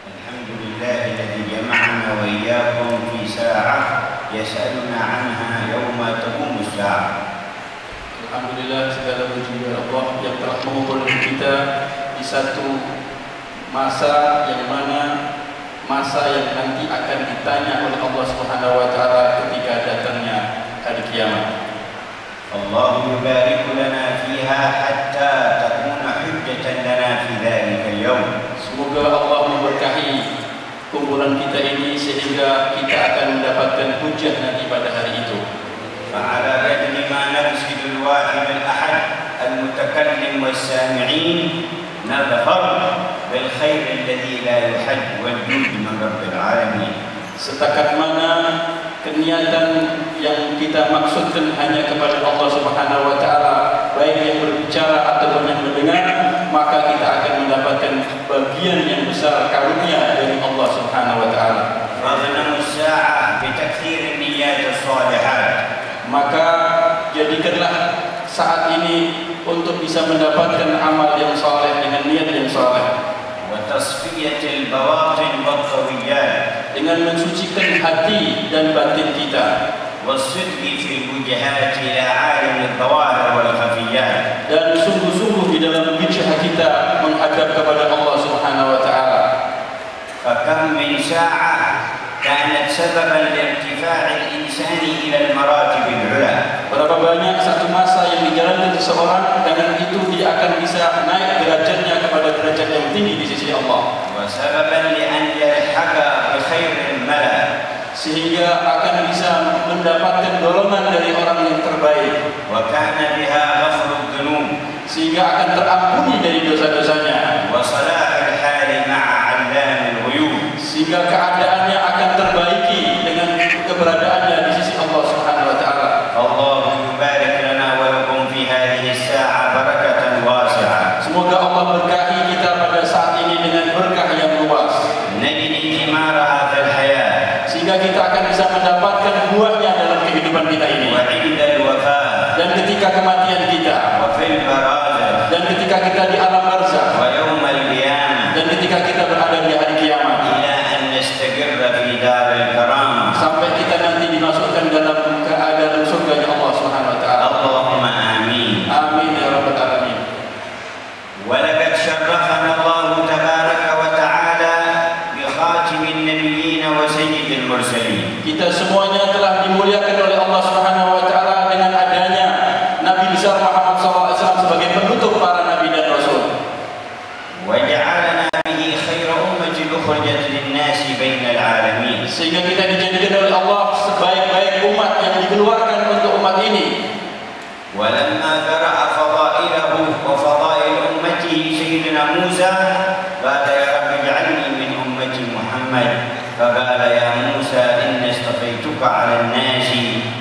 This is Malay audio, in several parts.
الحمد لله الذي جمعنا وإياكم في ساعة يسألنا عنها يوم تقوم الساعة. Alhamdulillah, segala puji bagi Allah yang telah mengumpulkan kita di satu masa yang mana masa yang nanti akan ditanya oleh Allah Subhanahu wa taala ketika datangnya hari kiamat. Allah yubarik lana fiha hatta takuna hujjatan lana fi dhalika al-yawm. Semoga Allah memberkahi kumpulan kita ini sehingga kita akan mendapatkan hujjah nanti pada hari itu. فعلى قدر ما نرشد الواحد الأحد المتكلم والسامعين نظهر بالخير الذي لا يحد والجود من رب العالمين. Setakat mana kegiatan yang kita maksudkan hanya kepada Allah Subhanahu wa taala, baik yang berbicara ataupun yang mendengar, maka kita akan mendapatkan bagian yang besar karunia dari Allah Subhanahu wa taala. فاغنموا الساعة بتكثير النيات الصالحات. Maka jadikanlah saat ini untuk bisa mendapatkan amal yang saleh dengan niat yang saleh, وتصفية البواطن والقويات, dengan mensucikan hati dan batin kita, والصدق في الوجهات إلى عالم الظواهر والخفيات, dan sungguh-sungguh di dalam wajah kita menghadap kepada Allah Subhanahu wa taala. فكم من ساعة كانت سببا لارتفاع الإنسان إلى المراتب العلى. Berapa banyak satu masa yang dijalani seseorang, dengan itu dia akan bisa naik derajatnya kepada derajat yang tinggi di sisi Allah. وسببا لأن يلحق بخير الملأ. Sehingga akan bisa mendapatkan golongan dari orang yang terbaik. وكان بها غفر الذنوب. Sehingga akan terampuni dari dosa-dosanya. وصلاح الحال مع علام الغيوب. Sehingga keadaannya akan terbaiki dengan keberadaannya di sisi Allah Subhanahu wa taala. الله يبارك لنا ولكم في هذه الساعة بركة واسعة. Semoga Allah berkahi kita pada saat ini dengan berkah yang luas. نجد ثمارها في الحياة. Sehingga kita akan bisa mendapatkan buahnya dalam kehidupan kita ini. وعند الوفاة. Dan ketika kematian kita. وفي البرازخ. Dan ketika kita di alam barzakh. ويوم القيامة. Dan ketika kita berada di hari kiamat. إلى أن نستقر في دار الكرامة. Sampai kita nanti dimasukkan dalam keadaan surga Allah Subhanahu wa taala. اللهم آمين. Amin ya rabbal alamin. ولقد شرفنا الله تبارك وتعالى بخاتم النبيين وسيد المرسلين. Kita semuanya telah dimuliakan oleh Allah Subhanahu wa taala dengan adanya Nabi besar Muhammad SAW sebagai penutup para nabi dan rasul. وجعلنا به خير أمة أخرجت للناس بين العالمين. Sehingga kita dijadikan oleh Allah sebaik-baik umat yang dikeluarkan untuk umat ini. ولما قرأ فضائله وفضائل أمته سيدنا موسى قال يا رب اجعلني من أمة محمد. فقال يا موسى إني اصطفيتك على الناس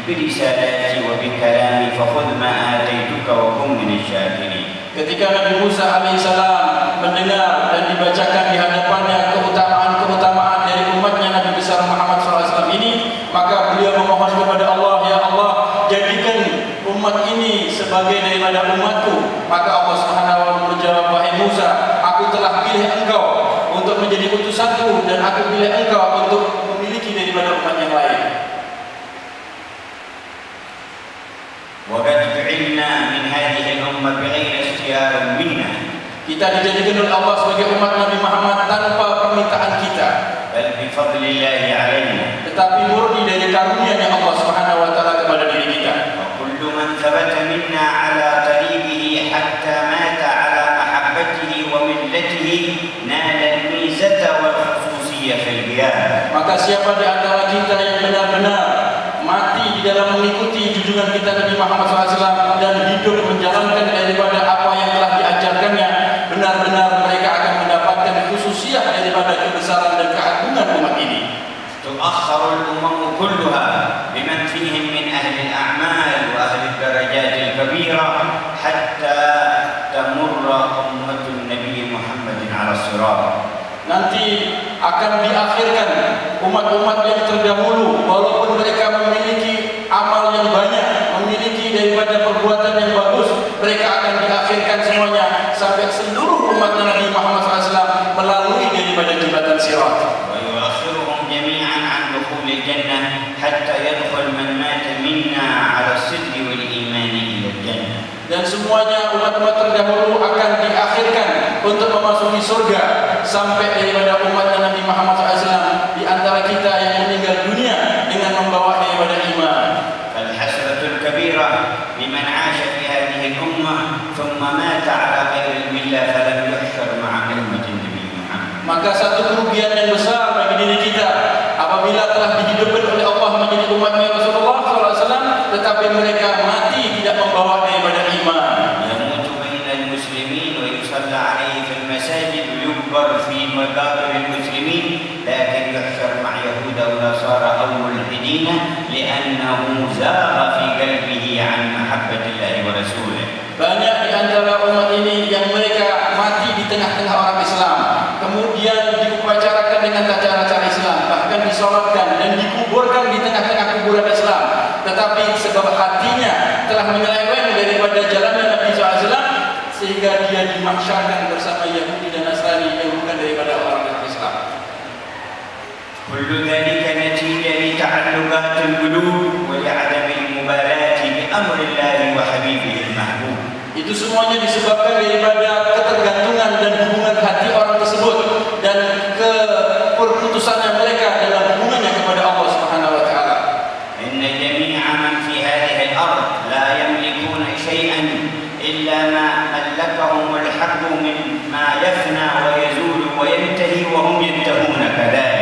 برسالاتي وبكلامي فخذ ما آتيتك وكن من الشاكرين. Ketika Nabi Musa alaihissalam mendengar dan dibacakan di hadapannya keutamaan-keutamaan dari umatnya Nabi besar Muhammad SAW ini, maka beliau memohon kepada Allah, ya Allah, jadikan umat ini sebagai daripada umatku. Maka Allah Subhanahu wa taala menjawab, wahai Musa, aku telah pilih engkau untuk menjadi utusanku dan aku pilih engkau untuk memiliki daripada umat yang lain. وقد جعلنا من هذه الأمة بغير اختيار منا. Kita dijadikan oleh Allah sebagai umat Nabi Muhammad tanpa permintaan kita, بل بفضل الله علينا. tetapi murni dari karunia Allah Subhanahu wa taala kepada diri kita. وكل من ثبت منا على طريقه حتى مات على محبته وملته نال الميزة والخصوصية في القيامة. Maka siapa di antara kita yang benar-benar mati di dalam mengikuti junjungan kita Nabi Muhammad SAW dan hidup menjalankan daripada apa yang telah diajarkannya, benar-benar mereka akan mendapatkan khususiyah daripada kebesaran dan keagungan umat ini. تؤخر الأمم كلها بمن فيهم من أهل الأعمال وأهل الدرجات الكبيرة حتى تمر أمة النبي محمد على الصراط. Nanti akan diakhirkan umat-umat yang terdahulu, walaupun mereka memiliki amal yang banyak, memiliki daripada perbuatan yang bagus, mereka akan diakhirkan semuanya sampai seluruh umat Nabi Muhammad SAW melalui daripada jembatan sirat. ويؤخرهم جميعا عن دخول الجنة حتى يدخل من مات منا على الصدق والإيمان إلى الجنة. Dan semuanya umat-umat terdahulu akan diakhirkan untuk memasuki surga sampai daripada umat Nabi Muhammad SAW di antara kita yang meninggal dunia dengan membawa daripada iman. فالحسرة الكبيرة لمن عاش في هذه الأمة ثم مات على غير الملة فلم يحشر مع أمة النبي محمد. Maka satu kerugian yang besar bagi diri kita apabila telah dihidupkan oleh Allah menjadi umatnya Rasulullah SAW, tetapi mereka mati tidak membawa daripada iman. يموت بين المسلمين ويصلى عليه في المساجد ويكبر في مقابر المسلمين لكن يحشر مع يهود ونصارى أو ملحدين لأنه زاغ في قلبه عن محبة الله ورسوله. Banyak di antara umat ini yang mereka mati di tengah-tengah orang Islam, kemudian diupacarakan dengan cara-cara Islam, bahkan disolatkan dan dikuburkan di tengah-tengah kuburan Islam. Tetapi sebab hatinya telah menyeleweng daripada jalannya Nabi SAW, sehingga dia dimahsyarkan bersama Yahudi dan Nasrani yang bukan daripada orang Islam. كل ذلك نتيجة لتعلقات القلوب ولعدم المبالاة بأمر الله وحبيبه المحبوب. Itu semuanya disebabkan daripada ketergantungan dan hubungan hati orang tersebut dan keputusannya mereka dalam hubungannya kepada Allah Subhanahu wa taala. إن جميع من في هذه الأرض لا يملكون شيئا إلا ما ملكهم الحق مما يفنى ويزول وينتهي وهم ينتهون كذلك.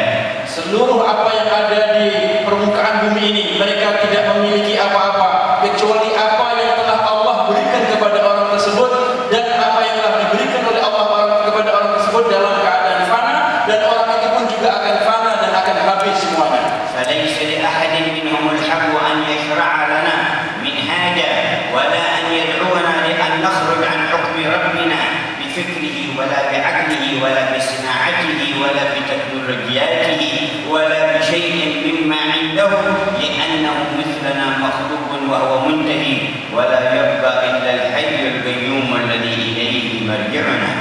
Seluruh apa yang ada di permukaan bumi ini, mereka tidak memiliki apa-apa kecuali apa yang telah Allah berikan kepada orang tersebut dan apa yang telah diberikan oleh Allah kepada orang tersebut dalam keadaan fana, dan orang itu pun juga akan fana dan akan habis semuanya. فليس لأحد منهم الحق أن يشرع لنا منهاجا ولا أن يدعونا لأن نخرج عن حكم ربنا بفكره ولا بعقله ولا بصناعته ولا بتكنولوجياته ولا بشيء مما عنده لأنه مثلنا مخلوق وهو منتهي ولا يبقى إلا الحي القيوم الذي إليه مرجعنا.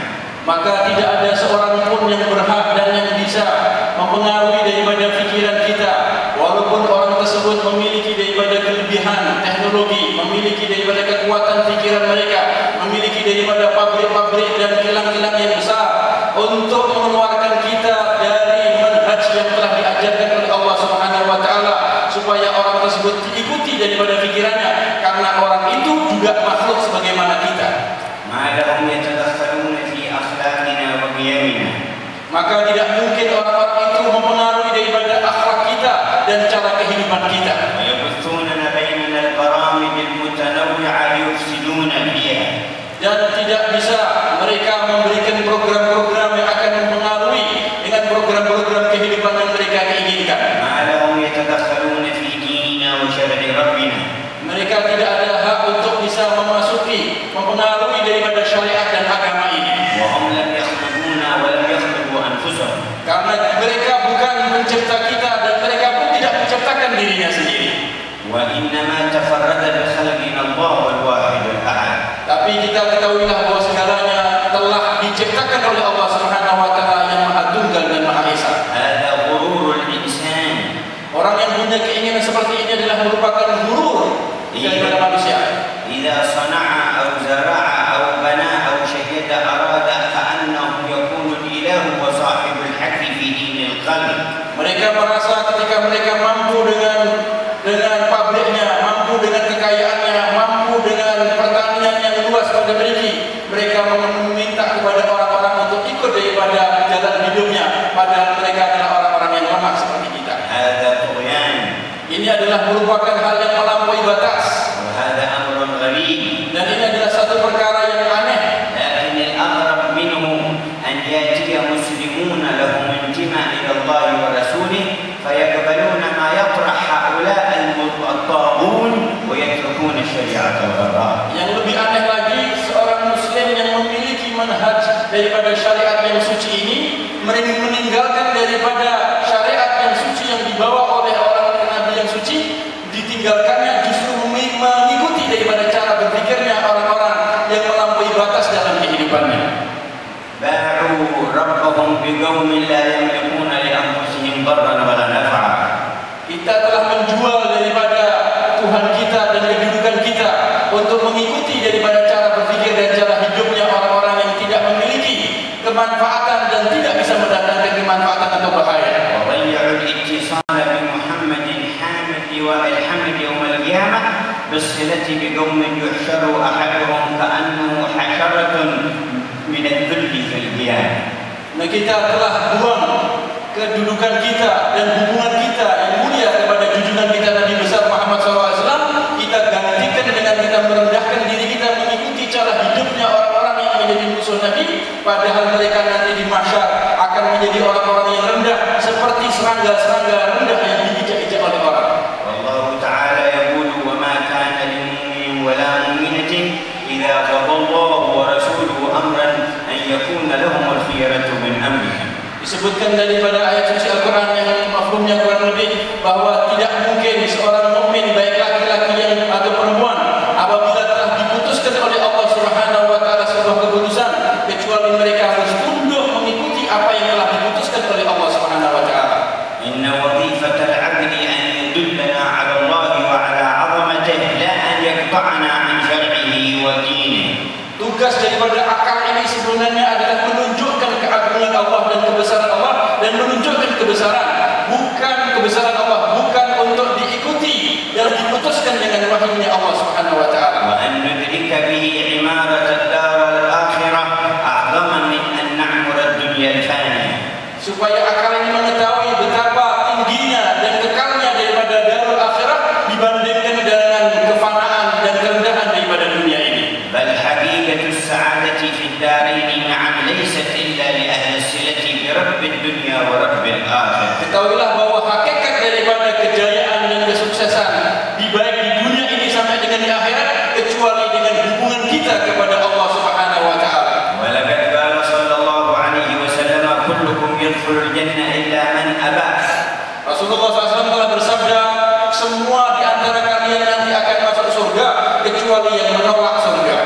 Maka tidak ada seorang pun yang berhak dan yang bisa mempengaruhi daripada fikiran kita, walaupun orang tersebut memiliki daripada kelebihan teknologi, memiliki daripada kekuatan fikiran mereka, memiliki daripada pabrik-pabrik dan kilang-kilang yang besar untuk mengeluarkan kita dari manhaj yang telah diajarkan oleh Allah Subhanahu wa taala, supaya orang tersebut diikuti daripada fikirannya, karena orang itu juga makhluk sebagaimana kita. ما لهم يتدخلون في أخلاقنا وقيمنا. Maka tidak mungkin orang-orang itu mempengaruhi daripada akhlak kita dan cara kehidupan kita. ويبثوننا بيننا البرامج المتنوعة ليفسدون فيها. Dan tidak bisa mereka memberikan program-program yang akan mempengaruhi dengan program-program kehidupan yang mereka inginkan. ما لهم يتدخلون في ديننا وشرع ربنا. Mereka tidak ada hak untuk bisa memasuki, mempengaruhi daripada syariat dan agama ini. وهم لم يخلقونا ولم يخلقوا أنفسهم. Karena mereka bukan pencipta kita dan mereka pun tidak menciptakan dirinya sendiri. وإنما تفرد بخلقنا الله الواحد الأحد. Tapi kita ketahuilah bahwa segalanya telah diciptakan oleh Allah Subhanahu wa taala yang Maha Tunggal dan Maha Esa. هذا غرور الإنسان. Orang yang punya keinginan seperti ini adalah merupakan gurur daripada manusia. إذا صنع أو زرع أو بنى أو شهد أراد كأنه يكون الإله وصاحب الحق في دين القلب. Mereka merasa ketika mereka mampu dengan pabriknya, mampu dengan kekayaannya, mampu dengan pertanian yang luas pada mereka meminta kepada orang-orang untuk ikut daripada jalan hidupnya, padahal mereka adalah orang-orang yang lemah seperti kita. هذا طغيان. Ini adalah merupakan hal yang melampaui batas. وهذا أمر غريب. Dan ini adalah satu perkara yang aneh. لكن الأغرب منه أن يأتي مسلمون لهم انتماء إلى الله ورسوله فيقبلون ما يطرح هؤلاء الطاغون ويتركون الشريعة والقضاء. Yang lebih aneh lagi, seorang muslim yang memiliki manhaj daripada syariat yang suci ini meninggalkan daripada syariat yang suci yang dibawa oleh orang Nabi yang suci, ditinggalkannya justru mengikuti daripada cara berpikirnya orang-orang yang melampaui batas dalam kehidupannya. باعوا ربهم بقوم لا يملكون ضرا ولا نفعا. Kita telah menjual daripada Tuhan kita dan kedudukan kita untuk mengikuti daripada cara berpikir dan cara hidupnya orang-orang yang tidak memiliki kemanfaatan dan tidak bisa mendatangkan kemanfaatan atau bahaya. وضيعوا الاتصال بمحمد حامد لواء الحمد يوم القيامة بالصلة بقوم يحشر أحدهم كأنه حشرة من الذل في القيامة. Nah, kita telah buang kedudukan kita dan hubungan kita yang mulia kepada junjungan kita Nabi besar Muhammad SAW. Kita gantikan dengan kita merendahkan diri kita mengikuti cara hidupnya orang-orang yang menjadi musuh Nabi, padahal mereka nanti di mahsyar akan menjadi orang-orang yang rendah seperti serangga-serangga rendah yang diinjak-injak oleh orang. والله تعالى يقول وما كان لمؤمن ولا مؤمنة إذا قضى الله ورسوله أمرا أن يكون لهم الخيرة من أمرهم. Disebutkan daripada ayat suci Al-Quran yang mafhumnya kurang lebih bahwa tidak mungkin seorang mukmin baik laki-laki yang atau perempuan apabila telah diputuskan oleh Allah Subhanahu wa taala sebuah keputusan kecuali mereka harus tunduk mengikuti apa yang telah diputuskan oleh Allah Subhanahu wa taala. إن وظيفة العبد أن يدلنا على الله وعلى عظمته لا أن يقطعنا عن شرعه ودينه. Tugas daripada akal ini sebenarnya adalah menunjukkan keagungan Allah dan kebesaran Allah dan menunjukkan kebesaran, bukan kebesaran Allah, bukan untuk diikuti yang diputuskan dengan wahyunya Allah Subhanahu wa taala. وأن ندرك به عمارة الدار الآخرة أعظم من أن نعمر الدنيا الفانية. Supaya akal ini mengetahui betapa tingginya dan kekalnya daripada darul akhirah dibandingkan dengan kefanaan dan kerendahan daripada dunia ini. بل حقيقة السعادة في الدارين نعم ليست إلا لأهل الصلة برب الدنيا ورب الآخرة. Ketahuilah bahwa hakikat daripada kejayaan dan kesuksesan di baik di dunia ini sampai dengan di akhirat kecuali dengan hubungan kita kepada Allah Subhanahu wa taala. ولقد قال صلى الله عليه وسلم كلكم يدخل الجنة إلا من أبى. Rasulullah SAW telah bersabda, semua di antara kalian nanti akan masuk surga kecuali yang menolak surga.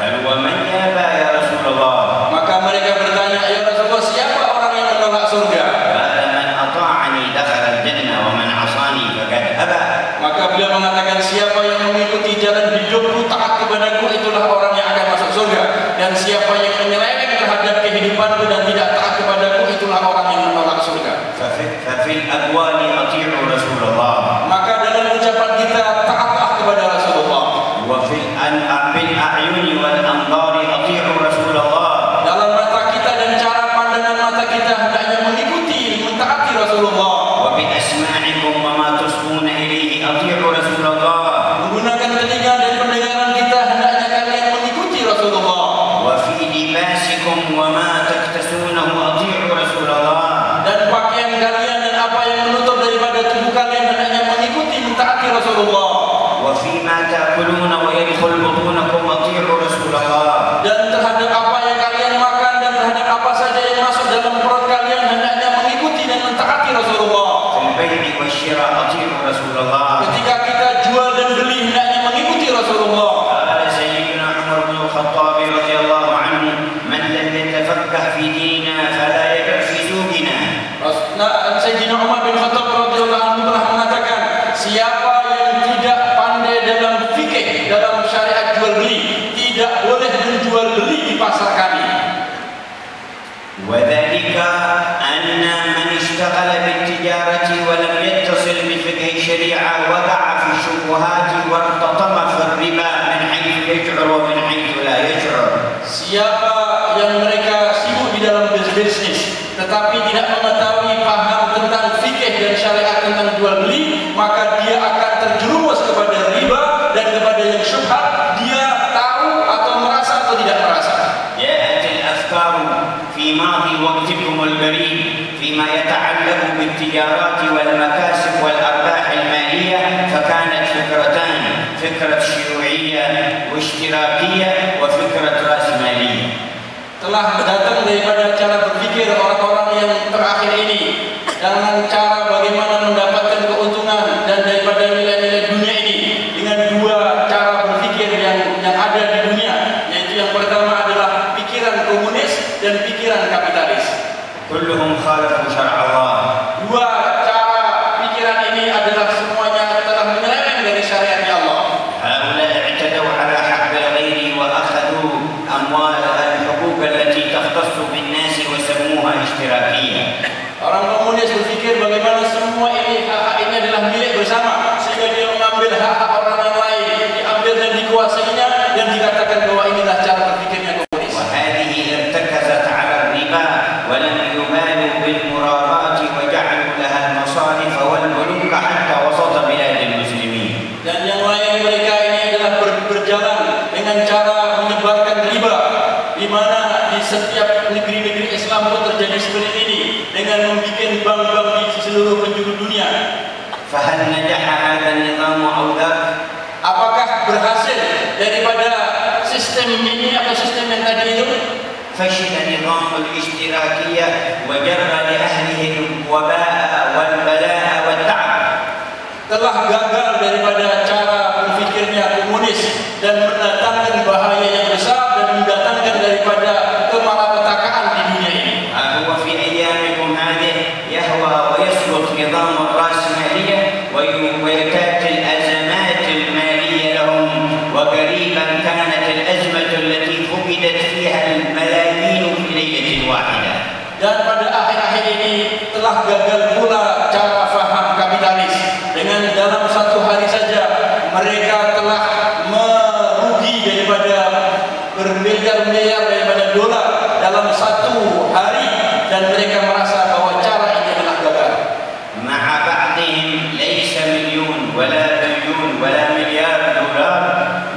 هل ومن يأبى يا رسول الله؟ Maka mereka bertanya, ya Rasulullah, siapa orang yang menolak surga? قال من أطاعني دخل الجنة ومن عصاني فقد أبى. Maka beliau mengatakan, siapa yang mengikuti jalan hidupku taat kepadaku itulah orang yang akan masuk surga, dan siapa yang menyeleweng terhadap kehidupanku dan tidak taat kepadaku itulah orang yang menolak surga. ففي الأقوال أطيعوا رسول الله. Maka dalam ucapan kita taatlah kepada Rasulullah. وفي الأعين والأنظار أطيعوا رسول الله. Dalam mata kita dan cara pandangan mata kita hendaknya mengikuti, mentaati Rasulullah. وبأسماعكم وما تصغون إليه أطيعوا رسول الله. Menggunakan telinga dan pendengaran kita hendaknya kalian mengikuti Rasulullah. وفي لباسكم وما تكتسونه أطيعوا رسول الله. Dan pakaian kalian dan apa yang menutup daripada tubuh kalian hendaknya mengikuti, mentaati Rasulullah. وفيما تأكلون ويدخل بطونكم أطيعوا رسول الله. Dan terhadap apa yang kalian makan dan terhadap apa saja yang masuk dalam perut kalian hendaknya mengikuti dan mentaati Rasulullah. في البيع والشراء أطيعوا رسول الله. Ketika kita jual dan beli hendaknya mengikuti Rasulullah. قال سيدنا عمر بن الخطاب رضي الله عنه من لم يتفقه في ديننا فلا يبع في سوقنا. Sayyidina Umar bin Khattab radhiyallahu anhu telah mengatakan, siapa yang tidak pandai dalam fikih, dalam syariat jual beli, tidak boleh menjual beli di pasar kami. وذلك أن من اشتغل بالتجارة ولم يتصل بفقه الشريعة وقع في الشبهات وارتطم في الربا من حيث يشعر ومن حيث لا يشعر. Siapa yang mereka sibuk di dalam bisnis tetapi tidak mengetahui paham tentang fikih dan syariat tentang jual beli, maka dia akan terjerumus kepada riba dan kepada yang syubhat, dia tahu atau merasa atau tidak merasa. جاءت الأفكار في ماضي وقتكم البريد فيما يتعلق بالتجارات والمكاسب والأرباح المالية فكانت فكرتان، فكرة شيوعية واشتراكية وفكرة رأسمالية. Telah datang daripada cara berpikir orang-orang yang terakhir ini dengan cara bagaimana mendapatkan keuntungan dan daripada nilai-nilai dunia ini dengan dua cara berpikir yang ada di dunia, yaitu yang pertama adalah pikiran komunis dan pikiran kapitalis. كلهم خالفوا شرع الله. Dua cara بالمرابات وجعلوا لها المصارف والملوك حتى وسط بلاد المسلمين. Dan yang lain mereka ini adalah berjalan dengan cara menyebarkan riba, di mana di setiap negeri-negeri Islam pun terjadi seperti ini dengan membuat bank-bank di seluruh penjuru dunia. فهل نجح هذا النظام أو ذاك؟ Apakah berhasil daripada sistem ini atau sistem yang tadi itu? فشل نظام الاشتراكية وجر لأهله الوباء والبلاء والتعب. Telah gagal daripada cara berfikirnya komunis dan mendatangkan bahaya yang besar dan mendatangkan daripada kemalapetakaan di dunia ini. هو في أيامكم هذه يهوى ويسقط نظام الرأسمالية وتأتي الأزمات المالية لهم، وقريبا كانت الأزمة التي فقدت فيها الملايين في ليلة واحدة. Dan pada akhir-akhir ini telah gagal pula cara faham kapitalis. Dengan dalam satu hari saja mereka telah merugi daripada bermiliar-miliar daripada dolar dalam satu hari, dan mereka merasa bahwa cara ini adalah gagal. مع بعضهم ليس مليون ولا بليون ولا مليار دولار،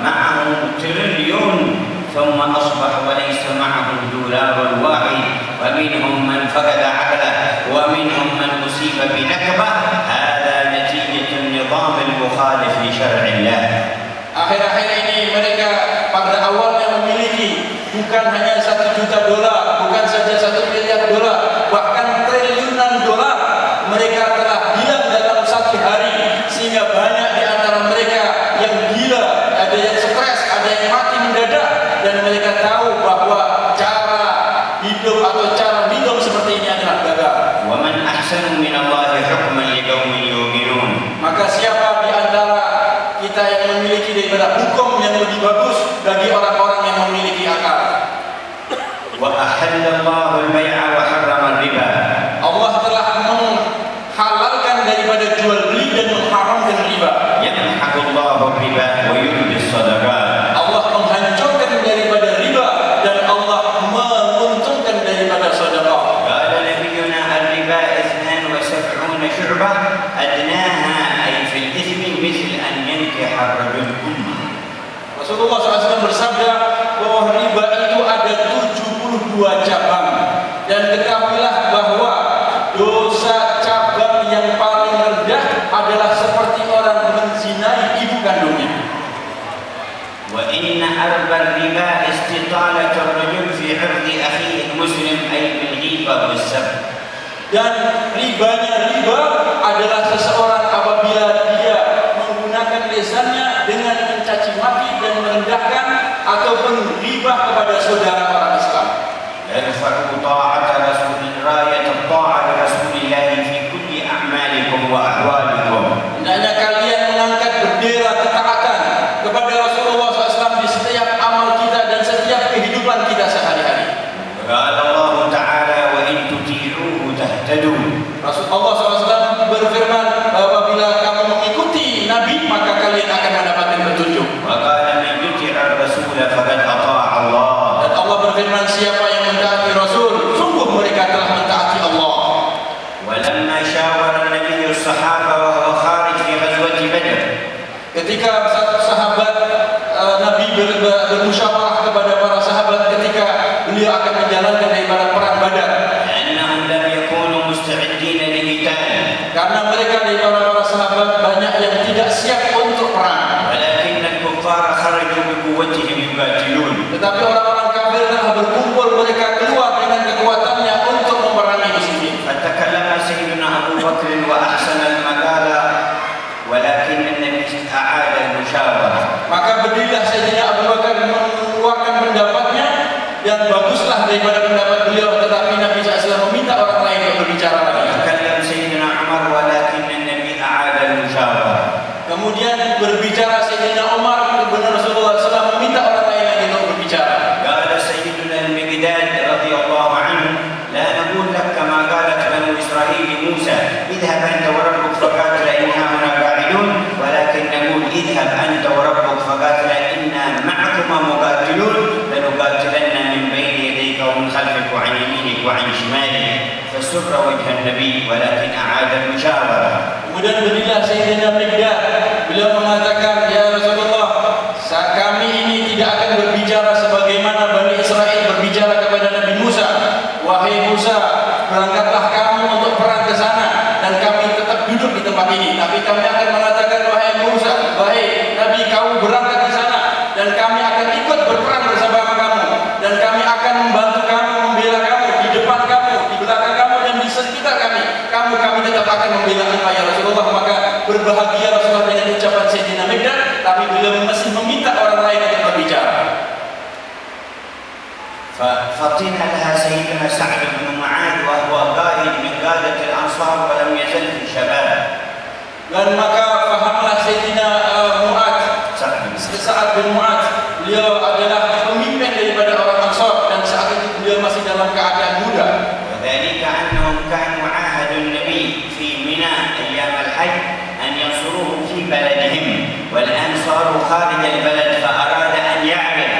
معهم تريليون، ثم أصبح وليس معه دولار واحد، ومنهم من فقد عقله ومنهم من أصيب بنكبة. هذا نتيجة النظام المخالف لشرع الله. Akhir-akhir ini mereka pada awalnya memiliki bukan hanya 1 juta dolar, bukan saja 1 miliar dolar, bahkan triliunan dolar. Mereka telah hilang dalam satu hari, sehingga banyak di antara mereka yang gila, ada yang stres, ada yang mati mendadak, dan mereka tahu bahwa cara hidup atau cara minum seperti ini adalah gagal. ومن أحسن من الله حكما لقوم يوقنون. Maka siapa di antara kita yang memiliki daripada hukum yang lebih bagus bagi orang-orang yang memiliki akal? وأحل الله البيع وحرم الربا. Allah telah menghalalkan daripada jual beli dan mengharamkan riba. يمحق الله الربا ويربي الصدقات. Allah menghancurkan daripada riba dan Allah menguntungkan daripada sedekah. قال نبينا الربا 72 شعبة أدناها أي في الإثم مثل أن ينكح الرجل أمه. Rasulullah SAW bersabda bahwa riba itu ada 72 cabang, dan ketahuilah bahwa dosa cabang yang paling rendah adalah seperti orang menzinai ibu kandungnya. وإن أربى الربا استطالة الرجل في عرض أخيه المسلم أي بالغيبة والسب. Dan ribanya riba adalah seseorang apabila dia menggunakan lisannya dengan mencaci maki dan merendahkan ataupun riba kepada saudara orang Islam. ارفعوا طاعة رسول راية الطاعة لرسول الله في كل أعمالكم وأحوالكم. Hendaknya kalian mengangkat bendera ketaatan kepada Rasulullah SAW di setiap amal kita dan setiap kehidupan kita sehari-hari. قال الله تعالى وإن تطيعوه تهتدوا. Rasulullah SAW berfirman bahwa bila kamu mengikuti Nabi maka kalian akan mendapatkan petunjuk. وقال من يطع الرسول فقد أطاع الله. Dan Allah berfirman, siapa yang mentaati Rasul, sungguh mereka telah mentaati Allah. ولما شاور النبي الصحابة وهو خارج في غزوة بدر. Ketika sahabat Nabi bermusyawarah kepada para sahabat ketika beliau akan menjalankan daripada perang Badar. لأنهم لم يكونوا مستعدين للقتال. Karena mereka daripada para sahabat banyak yang tidak siap untuk perang. ولكن الكفار خرجوا بقوتهم يقاتلون. Tetapi orang-orang kafir telah berkumpul, mereka keluar dengan kekuatannya untuk memerangi musuh. فتكلم سيدنا أبو بكر وأحسن المقالة ولكن النبي أعاد المشاورة. Maka berdirilah Sayyidina Abu Bakar mengeluarkan pendapatnya dan baguslah daripada pendapat beliau, tetapi Nabi SAW meminta orang lain untuk berbicara lagi. تكلم سيدنا عمر ولكن النبي أعاد المشاورة. Kemudian berbicara Sayyidina Umar, kemudian Rasulullah SAW meminta orang lain lagi untuk berbicara. قال سيدنا المقداد رضي الله عنه لا نقول لك كما قالت بنو إسرائيل لموسى اذهب أنت وربك فقاتلا إنا هنا قاعدون، ولكن نقول اذهب أنت وربك فقاتلا إنا معكما مقاتلون لنقاتلن من بين يديك ومن خلفك وعن يمينك وعن شمالك. فسر وجه النبي ولكن أعاد المشاورة. Kemudian berilah Sayyidina Miqdad, beliau mengatakan, ya Rasulullah, kami ini tidak akan berbicara sebagaimana Bani Israel berbicara kepada Nabi Musa. Wahai Musa, berangkatlah kamu untuk perang ke sana dan kami tetap duduk di tempat ini. Tapi kami akan mengatakan, wahai Musa, wahai Nabi, kamu berangkat ke sana dan kami akan ikut berperang bersama kamu dan kami akan membantu kamu, membela kamu di depan kamu, di belakang kamu dan di sekitar kami. Kami tetap akan membela engkau ya Rasulullah. Maka berbahagia Rasulullah dengan ucapan Sayyidina Miqdad, tapi beliau masih meminta orang lain untuk berbicara. فطين لها سيدنا سعد بن معاذ وهو قائد من قادة الأنصار ولم يزل في الشباب. Dan maka fahamlah Sayyidina Sa'ad bin Mu'adz, beliau adalah pemimpin daripada orang Ansar dan saat itu beliau masih dalam keadaan muda. وذلك أنهم كانوا عاهدوا النبي في منى أيام الحج أن ينصروه في بلدهم والآن صاروا خارج البلد فأراد أن يعرف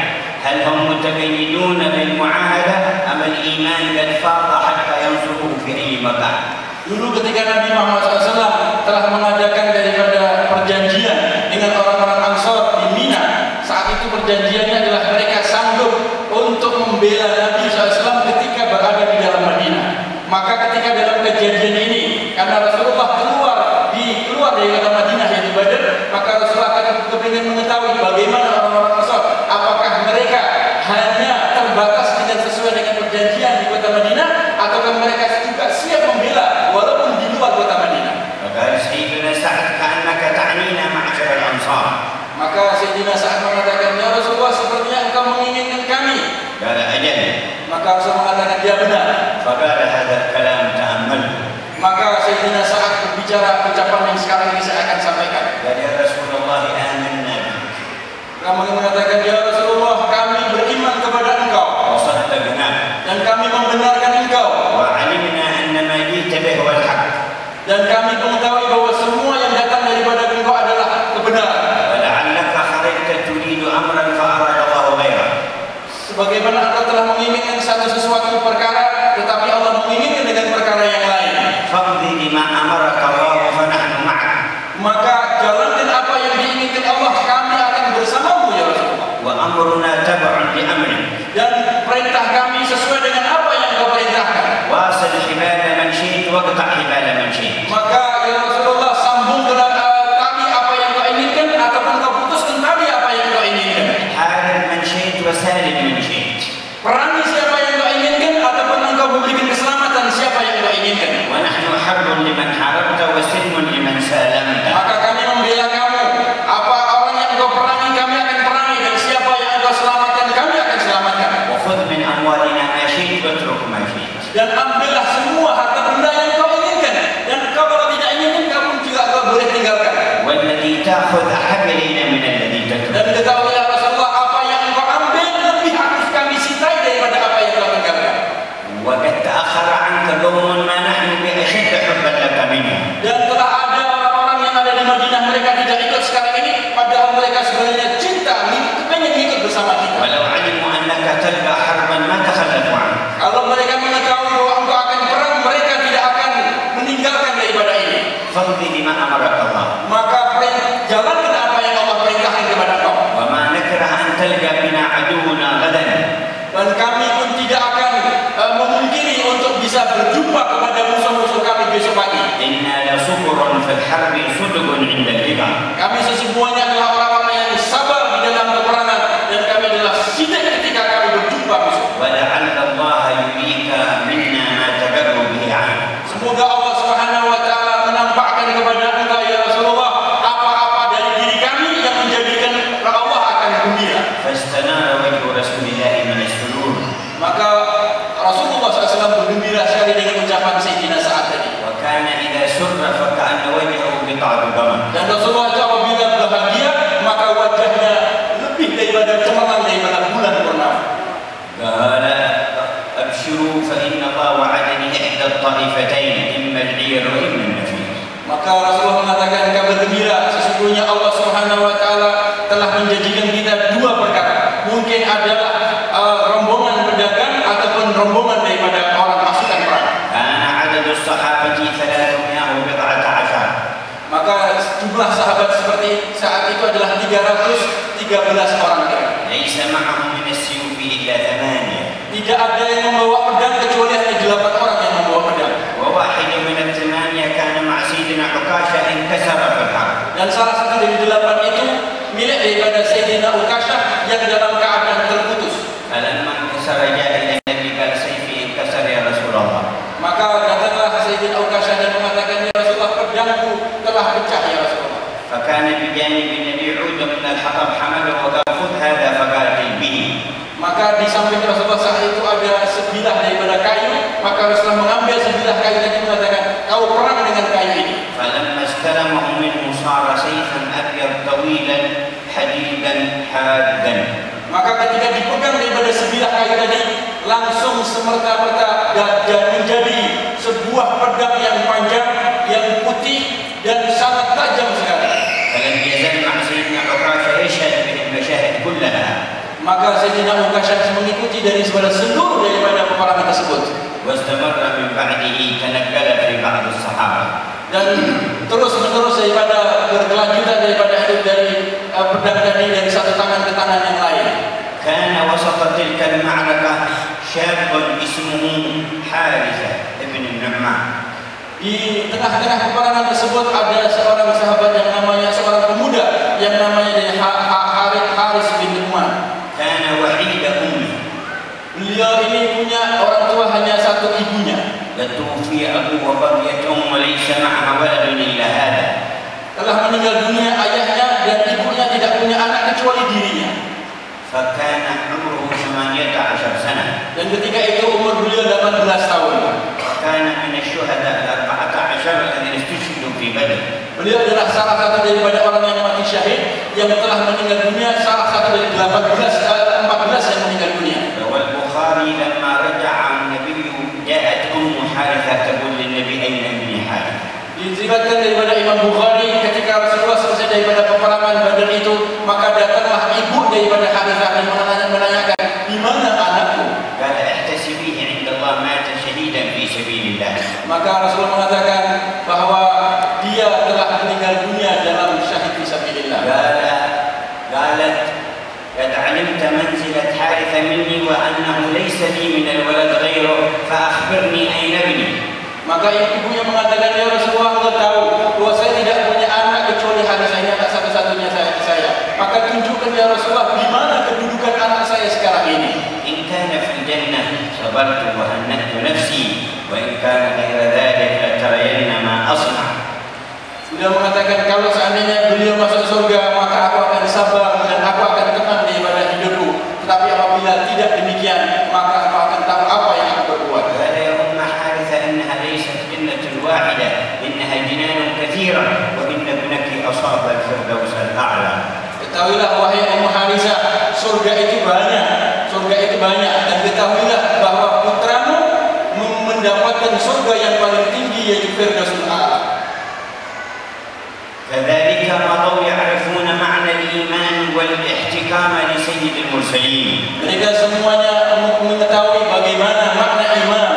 هل هم متقيدون بالمعاهدة أم الإيمان قد فاض حتى ينصروه في أي مكان. Dulu ketika Nabi Muhammad SAW telah mengadakan daripada perjanjian dengan orang-orang Ansar di Mina, saat itu perjanjiannya adalah mereka sanggup untuk membela Nabi SAW ketika berada di dalam Madinah. Maka ketika dalam kejadian ini, karena Rasulullah keluar dari kota Madinah yaitu Badr, maka Rasulullah akan kepingin mengetahui bagaimana orang-orang Ansar, apakah mereka hanya terbatas dengan sesuai dengan perjanjian di kota Madinah ataukah mereka juga siap membela walaupun di luar kota Madinah. Maka Sayyidina Sa'ad mengatakan, ya Rasulullah, sepertinya engkau menginginkan kami. Maka Rasul mengatakan, ya benar. Maka Sayyidina Sa'ad berbicara ucapan yang sekarang ini saya akan sampaikan. Kamu mengatakan, ya Rasulullah, kami beriman kepada engkau dan kami membenarkan engkau dan kami mengetahui bahwa semua yang datang daripada engkau adalah kebenaran. Sebagaimana engkau telah menginginkan sesuatu perkara, tetapi Allah menginginkan dengan perkara yang lain. Maka jalankan apa yang diinginkan Allah, kami akan bersamamu ya Rasulullah. Dan perintah kami sesuai dengan apa yang kau perintahkan. Maka ya Rasulullah, sambungkan tali apa yang kau inginkan ataupun kau putuskan tali apa yang kau inginkan. Perangi siapa yang kau inginkan ataupun engkau memberikan keselamatan siapa yang kau inginkan. Maka kami membela kamu. Apa orang yang kau perangi kami akan perangi, dan siapa yang engkau selamatkan kami akan selamatkan. Dan ambillah semua harta benda yang kau inginkan, dan kau kalau tidak inginkan kamu juga kau boleh tinggalkan. Dan ketahuilah Rasulullah, apa yang engkau ambil lebih harus kami cintai daripada apa yang kau tinggalkan. Dan telah ada orang-orang yang ada di Madinah, mereka tidak ikut sekarang ini, padahal mereka sebenarnya cinta, pengen ikut bersama kita. Kalau mereka mengetahui bahwa engkau akan perang, mereka tidak akan meninggalkan daripada ini. Maka jalankan apa yang Allah perintahkan kepada engkau. Dan kami pun tidak akan memungkiri untuk bisa berjumpa kepada musuh-musuh kami besok pagi. Kami sesungguhnya adalah orang-orang yang sabar di dalam peperangan, dan kami adalah sidik ketika kami berjumpa musuh. Semoga Allah Subhanahu wa taala menampakkan kepada engkau ya Rasulullah apa-apa dari diri kami yang menjadikan Allah akan gembira. Maka Rasulullah SAW bergembira sekali dengan ucapan Sayyidina Sa'ad tadi. Dan Rasulullah itu apabila bahagia, maka wajahnya lebih daripada cemerlang daripada bulan purnama. Maka Rasulullah mengatakan, kabar gembira, sesungguhnya Allah Subhanahu wa taala telah menjanjikan kita dua perkara. Mungkin adalah rombongan pedagang ataupun rombongan daripada orang pasukan perang. الصحابة 313. Maka jumlah sahabat seperti saat itu adalah 313 orang. ليس معهم من السيوف إلا 8. Tidak ada yang membawa pedang kecuali hanya 8 orang yang membawa pedang. وواحد من ال8 كان مع سيدنا عكاشة انكسر في الحرب. Dan salah satu dari 8 itu milik daripada Sayyidina Ukashah yang dalam keadaan terputus. فلما انكسر جاء إلى النبي قال سيفي انكسر يا رسول الله. Maka datanglah Sayyidina Ukashah dan mengatakan, ya Rasulullah, pedangku telah pecah ya Rasulullah. فكان بجانب النبي عود من الحطب حمله وقال خذ هذا فقاتل به. Maka di samping Rasulullah saat itu ada sebilah daripada kayu, maka Rasulullah mengambil sebilah kayu tadi mengatakan, kau perang dengan kayu ini. فلما استلمه منه صار سيفا أبيض طويلا حديدا حادا. Maka ketika dipegang daripada sebilah kayu tadi, langsung semerta-merta dan menjadi sebuah pedang yang panjang, yang putih dan sangat tajam sekali. فلم يزل مع سيدنا عكاشة يشهد به المشاهد كلها. Maka Sayyidina Ukashah mengikuti dari seluruh daripada peperangan tersebut. واستمر من بعده تنقل في بعض الصحابة. Dan terus-menerus daripada berkelanjutan daripada itu dari pedang tadi dari satu tangan ke tangan yang lain. كان وسط تلك المعركة شاب اسمه حارثة ابن النعمان. Di tengah-tengah peperangan tersebut ada seorang sahabat yang namanya, seorang pemuda yang namanya Haris bin Nu'man. كان وحيد أمه. Beliau ini punya orang tua hanya satu ibunya. توفي أبوه وبقيت أمه وليس معها ولد إلا هذا. Telah meninggal dunia ayahnya dan ibunya tidak punya anak kecuali dirinya. فكان عمره 18 سنة. Dan ketika itu umur beliau 18 tahun. كان من الشهداء 14 الذين استشهدوا في بدر. Beliau adalah salah satu daripada orang yang mati syahid yang telah meninggal dunia, salah satu dari 14 yang meninggal dunia. والبخاري لما رجع النبي جاءت حارثة تقول للنبي أين ابني حارثة. Diriwayatkan daripada Imam Bukhari ketika Rasulullah selesai daripada peperangan Badar itu, maka datanglah ibu daripada Harithah dan menanyakan, di mana anakku? قال احتسبيه عند الله مات شهيدا في سبيل الله. Maka Rasulullah mengatakan bahwa dia telah meninggal dunia dalam syahid fi sabilillah. قالت قد علمت منزلة حارثة مني وأنه ليس لي من الولد غيره فأخبرني أين ابني. Maka ibunya mengatakan, ya Rasulullah, engkau tahu bahwa saya tidak punya anak kecuali Harithah, ini anak satu-satunya saya. Maka tunjukkan ya Rasulullah di mana kedudukan anak saya sekarang ini. إن كان في الجنة صبرت وهنأت نفسي وإن كان غير ذلك لترين ما أصنع. Beliau mengatakan, kalau seandainya beliau masuk surga, maka aku akan sabar dan aku akan tenang daripada hidupku. Tetapi apabila tidak demikian, maka aku akan tahu apa yang aku berbuat. إنها ليست جنة واحدة إنها جنان كثيرة وإن ابنك أصاب الفردوس الأعلى. Ketahuilah wahai Ummu Harithah, surga itu banyak dan ketahuilah bahwa putramu mendapatkan surga yang paling tinggi yaitu Firdausul A'la. كذلك مضوا يعرفون معنى الإيمان والاحتكام لسيد المرسلين. Mereka semuanya mengetahui bagaimana makna iman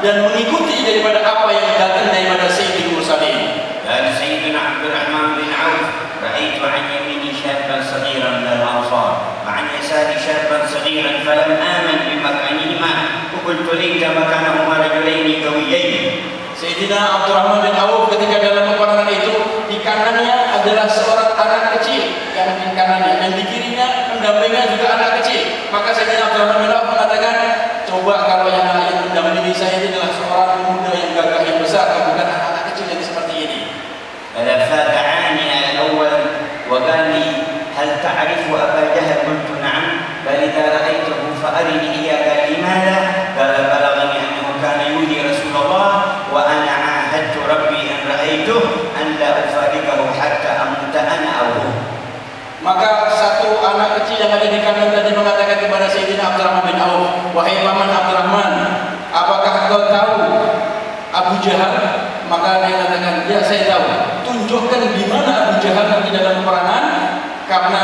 dan mengikuti daripada apa yang datang daripada Sayyidul Mursalin. Dan Sayyidina Abdurrahman bin Auf, رأيت عن يميني شابا صغيرا من الأنصار وعن يساري شابا صغيرا فلم آمن بمكانهما وقلت ليت مكانهما رجلين قويين. Sayyidina Abdurrahman bin Auf ketika dalam peperangan itu, di kanannya adalah seorang anak kecil yang di kanannya, dan di kirinya pendampingnya juga anak kecil. Maka Sayyidina Abdurrahman bin Auf mengatakan, coba kalau yang mendampingi saya ini adalah seorang pemuda yang gagah yang besar, bukan anak-anak kecil yang seperti ini. فدعاني الأول وقال لي هل تعرف أبا جهل؟ قلت نعم. بل إذا رأيته فأرني إياه. قال لماذا؟ قال بلغني أنه كان يؤذي رسول الله وأنا عاهدت ربي أن رأيته أن لا أفارقه حتى أموت أنا أو هو. Maka satu anak kecil yang ada di kanan tadi mengatakan kepada Sayyidina Abdurrahman bin Auf, wahai paman Abdurrahman, apakah kau tahu Abu Jahal? Maka dia mengatakan, ya saya tahu. Tunjukkan di mana Abu Jahal di dalam peperangan. Karena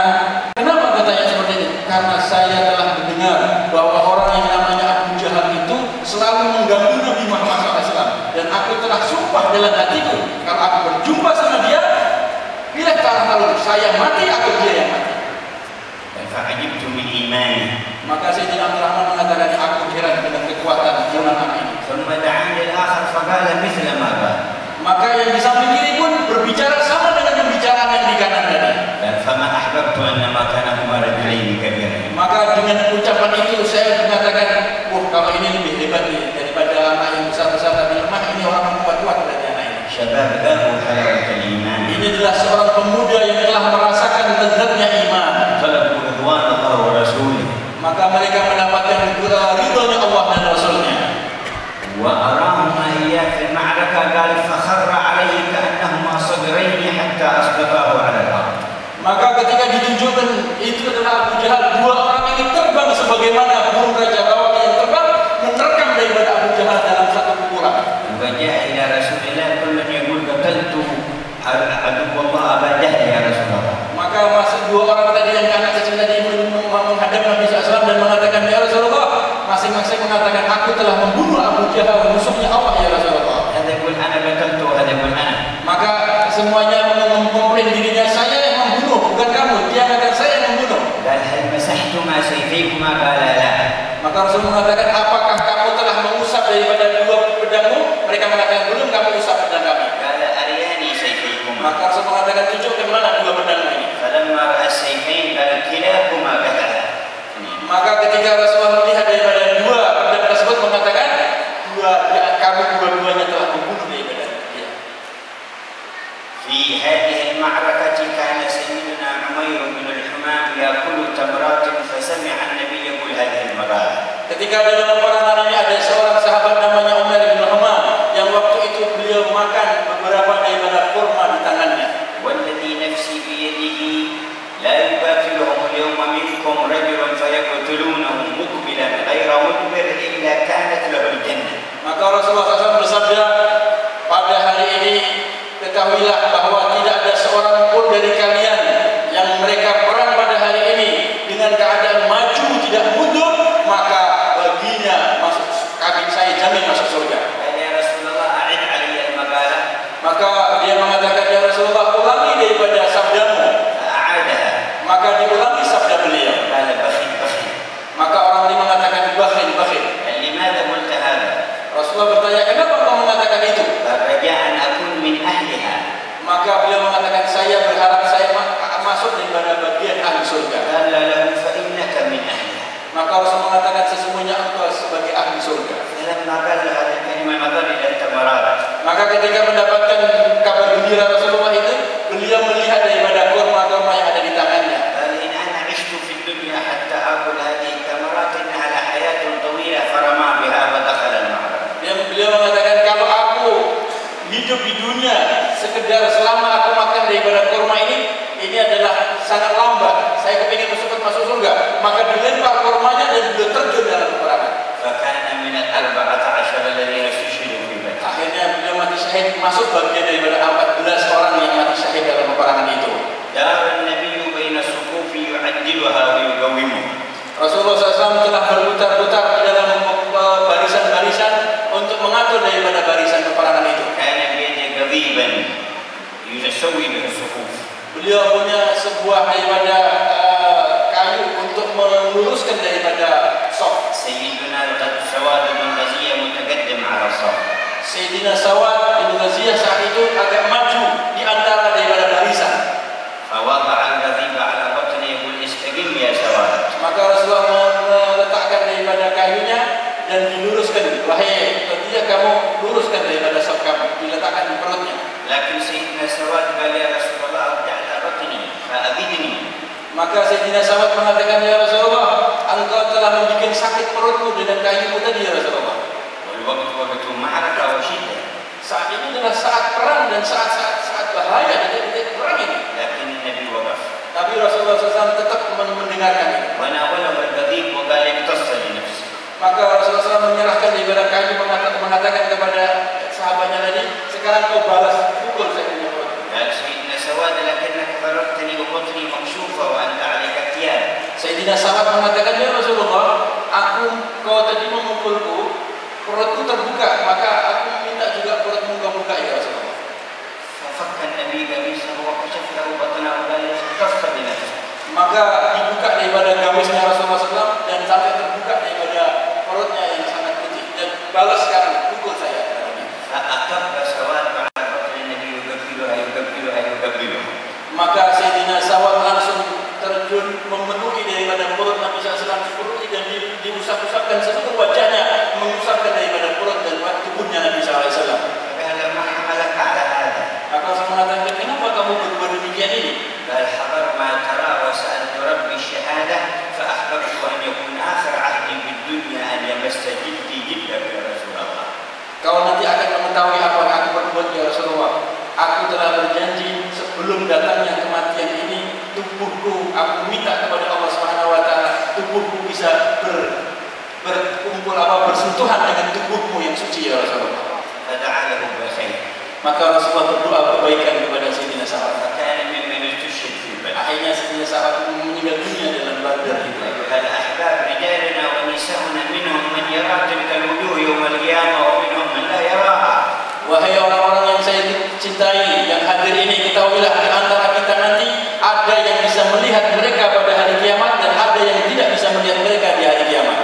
kenapa katanya seperti ini? Karena saya telah mendengar bahwa orang yang namanya Abu Jahal itu selalu mengganggu Nabi Muhammad SAW, dan aku telah sumpah dalam hatiku, kalau aku berjumpa sama dia, pilih ke arah lalu saya mati atau dia yang mati. فعجبت من إيمانه. Maka Sayyidina Abdul Rahman mengatakan, aku heran dengan kekuatan iman anak ini. ثم دعاني الآخر فقال مثل ما قال. Maka yang di samping kiri pun berbicara sama dengan pembicaraan yang di kanan tadi. فما أحببت أن ما كانهما رجلين كبيرين. Maka dengan ucapan itu saya mengatakan, kalau ini lebih hebat nih daripada anak yang besar-besar tapi lemah, ini orang yang kuat-kuat berarti anak ini. شباب ذاقوا حلاوة الإيمان. Ini adalah seorang pemuda yang telah merasakan lezatnya iman. طلبوا رضوان الله ورسوله. Maka mereka mendapatkan ridhonya Allah dan Rasulnya. وأراهما إياه في المعركة قال فخر عليه كأنهما صدرين حتى أسقطاه على الأرض. Maka ketika ditunjukkan itu adalah Abu Jahal, dua orang ini terbang sebagaimana burung Raja Rawak yang terbang menerkam daripada Abu Jahal dalam satu pukulan. وجاء إلى رسول الله كل يقول قتلت عدو الله أبا جهل يا رسول الله. Maka masih dua orang tadi yang anak kecil tadi menghadap Nabi SAW dan mengatakan, ya Rasulullah, masing-masing mengatakan, aku telah membunuh Abu Jahal, musuhnya Allah ya Rasulullah. هذا يقول أنا قتلت وهذا يقول أنا. Maka semuanya mengkomplain dirinya, saya yang membunuh, bukan kamu. Dia mengatakan saya yang membunuh. قال هل مسحتما سيفيكما؟ قال لا. Maka Rasul mengatakan, apakah kamu telah mengusap daripada dua pedangmu? Mereka mengatakan, belum, kami usap pedang kami. قال أرياني سيفيكما. Maka Rasul mengatakan, tunjukkan mana dua pedangmu ini. فلما رأى السيفين قال كلاكما قتل. Maka ketika Rasulullah melihat daripada dua pedang tersebut, mengatakan, kami dua-duanya telah membunuh daripada dia. في هذه المعركة كان سيدنا عمير بن الحمام يأكل تمرات فسمع النبي يقول هذه المرات. Ketika dalam peperangan ini ada seorang sahabat namanya Umar bin Hamam yang waktu itu beliau makan beberapa daripada kurma di tangannya. والذي نفسي بيده لا يقاتلهم اليوم منكم رجل فيقتلونهم مقبلا غير مدبر إلا كانت له الجنة. Maka Rasulullah SAW bersabda, pada hari ini ketahuilah bahwa tidak ada seorang pun dari kalian yang mereka perang pada hari ini dengan keadaan maju tidak mundur, maka baginya masuk, kaki saya jamin masuk surga. يا رسول الله أعد علي المقالة. Maka dia mengatakan, ya Rasulullah, ulangi daripada sabdamu. فأعادها. Maka diulangi sabda beliau. قال بخيل بخيل. Maka orang ini mengatakan, bakhil bakhil. قال لماذا قلت هذا؟ Rasulullah bertanya, kenapa kau mengatakan itu? قال رجاء أن أكون من أهلها. Maka beliau mengatakan, saya berharap saya masuk daripada bagian ahli surga. قال له فإنك من أهلها. Maka Rasul mengatakan, sesungguhnya engkau sebagai ahli surga. فلما قال هذه الكلمة نظر إلى التمرات. Maka ketika mendapatkan kabar gembira Rasulullah itu, beliau melihat daripada kurma-kurma yang ada di tangannya. قال إن أنا عشت في الدنيا حتى آكل هذه التمرات إنها لحياة طويلة فرمى بها ودخل المعركة. Beliau mengatakan, kalau aku hidup di dunia sekedar selama aku makan daripada kurma ini adalah sangat lambat. Saya kepingin masuk surga, maka dilempar kurmanya dan beliau terjun dalam peperangan. فكان من 14 الذين استشهدوا في بدر. Akhirnya beliau mati syahid, masuk bagian daripada 14 orang yang mati syahid dalam peperangan itu. دار النبي بين الصفوف يعدلها ويقومها. Rasulullah SAW telah berputar-putar di dalam barisan-barisan untuk mengatur daripada barisan peperangan itu. كان بيده قضيبا يسوي به الصفوف. Beliau punya sebuah daripada kayu untuk meluruskan daripada saf. سيدنا سواد بن غزية متقدم على الصف. Sayyidina Sawad bin Ghaziyah saat itu agak maju di antara daripada barisan. فوضع القضيب على بطنه يقول استقم يا سواد. Maka Rasulullah meletakkan daripada kayunya dan diluruskan. Wahai Ghaziyah, kamu luruskan daripada saf kamu, diletakkan di perutnya. لكن سيدنا سواد قال يا رسول الله ارجع على بطني فأبدني. Maka Sayyidina Sawad mengatakan, ya Rasulullah, engkau telah membuat sakit perutmu dengan kayumu tadi ya Rasulullah. والوقت وقت معركة وشدة. Saat ini adalah saat perang dan saat bahaya detik-detik perang ini. لكن النبي وقف. Tapi Rasulullah SAW tetap mendengarkan itu. وناوله القضيب وقال امتص لنفسه. Maka Rasulullah SAW menyerahkan daripada kayu, mengatakan kepada sahabatnya tadi, sekarang kau balas pukul saya punya perut. قال سيدنا سواد لكنك ضربتني وبطني مكشوفة وأنت عليك اغتيال. Sayyidina Sawad mengatakan, ya Rasulullah, kau tadi memukulku, perutku terbuka, maka aku minta juga perutmu maka dibuka daripada gamisnya Rasulullah SAW dan sampai terbuka daripada perutnya yang sangat putih dan balas sekarang pukul saya. Maka Sayyidina Sawad langsung terjun memenuhi daripada perut Nabi SAW dipenuhi dan diusap-usapkan seluruh wajahnya, mengusapkan daripada perut dan tubuhnya Nabi SAW. Maka saya mengatakan, kenapa kamu berbuat demikian ini? Kau nanti akan mengetahui apa yang aku perbuat ya Rasulullah. Aku telah berjanji sebelum datangnya kematian ini, tubuhku aku minta kepada Allah Subhanahu wa taala, tubuhku bisa berkumpul bersentuhan dengan tubuhmu yang suci ya Rasulullah. Maka Rasulullah berdoa kebaikan kepada Sayyidina Sa'ad. Akhirnya Sayyidina Sa'ad meninggal dunia dalam Badar itu. Wahai orang-orang yang saya cintai, yang hadir ini, ketahuilah di antara kita nanti ada yang bisa melihat mereka pada hari kiamat dan ada yang tidak bisa melihat mereka di hari kiamat.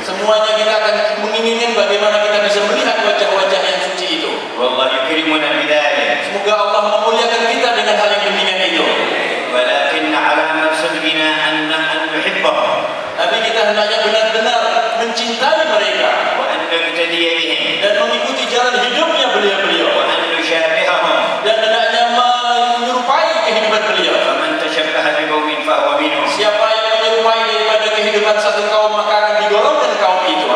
Semuanya kita akan menginginkan bagaimana kita bisa melihat wajah-wajah yang suci itu. Semoga Allah memuliakan kita dengan hal yang demikian itu. Tapi kita hendaknya benar-benar mencintai mereka dan mengikuti jalan hidupnya beliau-beliau dan hendaknya menyerupai kehidupan beliau. Siapa yang menyerupai daripada kehidupan satu kaum maka akan digolongkan kaum itu.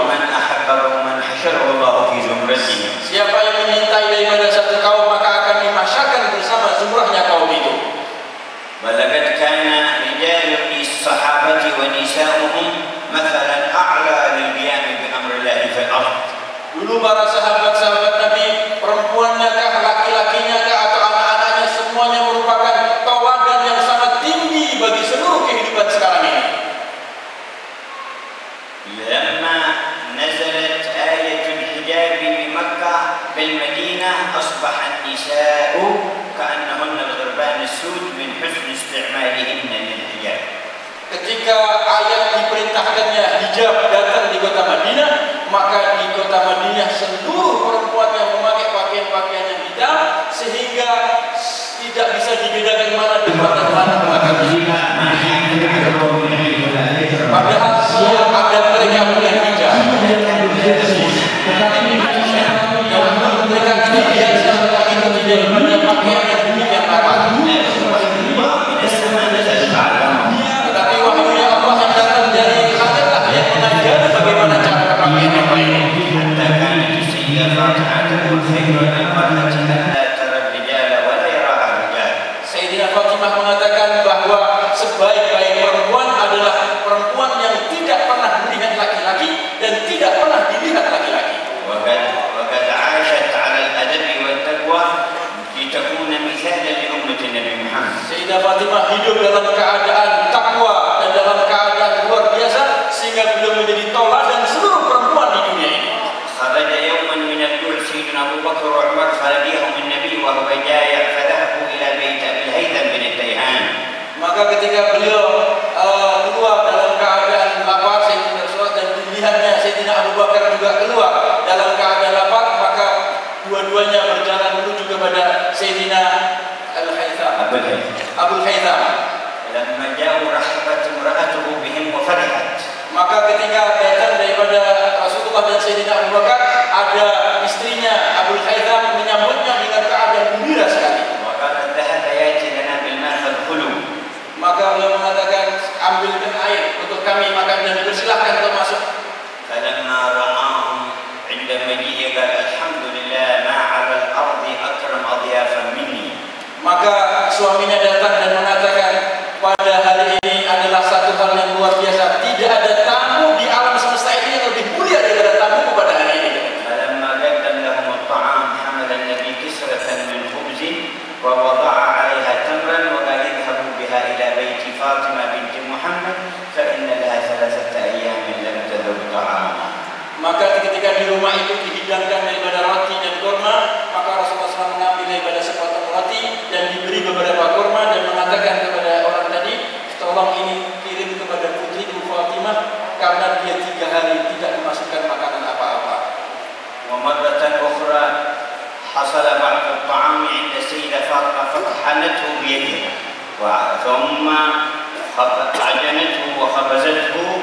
Siapa yang menyintai daripada satu kaum maka akan dimasyarkan bersama zumrahnya kaum itu. ولقد كان رجال الصحابة ونساؤهم مثلا أعلى للقيام بأمر الله في الأرض. Dulu para sahabat-sahabat Nabi, perempuannya kah, laki-lakinya kah, atau anak-anaknya, semuanya merupakan tauladan yang sangat tinggi bagi seluruh kehidupan sekarang ini. لما نزلت آية الحجاب بمكة بالمدينة أصبح النساء كأنهن الغربان السود من حسن استعمالهن للحجاب. Ketika ayat diperintahkannya hijab datang di kota Madinah, maka di kota Madinah seluruh perempuan yang memakai pakaian-pakaian yang hitam sehingga tidak bisa dibedakan mana depan dan mana belakang. Padahal semua ada mereka punya hijab. Mereka tidak biasa itu tidak punya pakaian yang demikian rapat. Tetapi wahyunya Allah yang datang dari Allah yang mengajar bagaimana cara berpakaian yang baik. Sayyidina Fatimah mengatakan bahwa sebaik-baik perempuan adalah perempuan yang tidak pernah melihat laki-laki dan tidak pernah dilihat laki-laki. وقد عاشت على الأدب والتقوى لتكون مثالا لأمة النبي محمد. Sayyidah Fatimah hidup dalam keadaan takwa dan dalam keadaan luar biasa sehingga beliau menjadi tauladan seluruh perempuan di dunia ini. خرج يوما من الجوع سيدنا أبو بكر وعمر خرجهم النبي وهو جائع فذهبوا إلى بيت أبي الهيثم بن التيهان. Maka ketika beliau keluar dalam keadaan lapar, Sayyidina Rasulullah dan dilihatnya Sayyidina Abu Bakar juga keluar dalam keadaan lapar, maka dua-duanya berjalan menuju kepada Sayyidina Abul Haytham. لما جاءوا رحبت امرأته بهم وفرحت. Maka ketika datang daripada Rasulullah dan Sayyidina Abu Bakar, ada istrinya Abul Haytham menyambutnya dengan keadaan gembira sekali. وقالت ذهب يأتي لنا بالماء فادخلوا. Maka beliau mengatakan, ambilkan air untuk kami makan dan dipersilahkan untuk masuk. فلما رآهم عند مجيء قال الحمد لله ما على الأرض أكرم أضيافا مني. Maka suaminya datang dan mengatakan, pada hari ini adalah satu hal yang luar biasa. Tidak ada tamu di alam semesta ini yang lebih mulia daripada tamu pada hari ini. فلما قدم لهم الطعام حمل النبي كسرة من خبز ووضع عليها تمرا وقال اذهبوا بها إلى بيت فاطمة بنت محمد فإن لها 3 أيام لم تذق طعاما. Maka ketika di rumah itu dihidangkan daripada roti dan kurma, maka Rasulullah SAW mengambil daripada sepotong roti dan diberi beberapa kurma dan mengatakan kepada فطحنته بيدها ثم عجنته وخبزته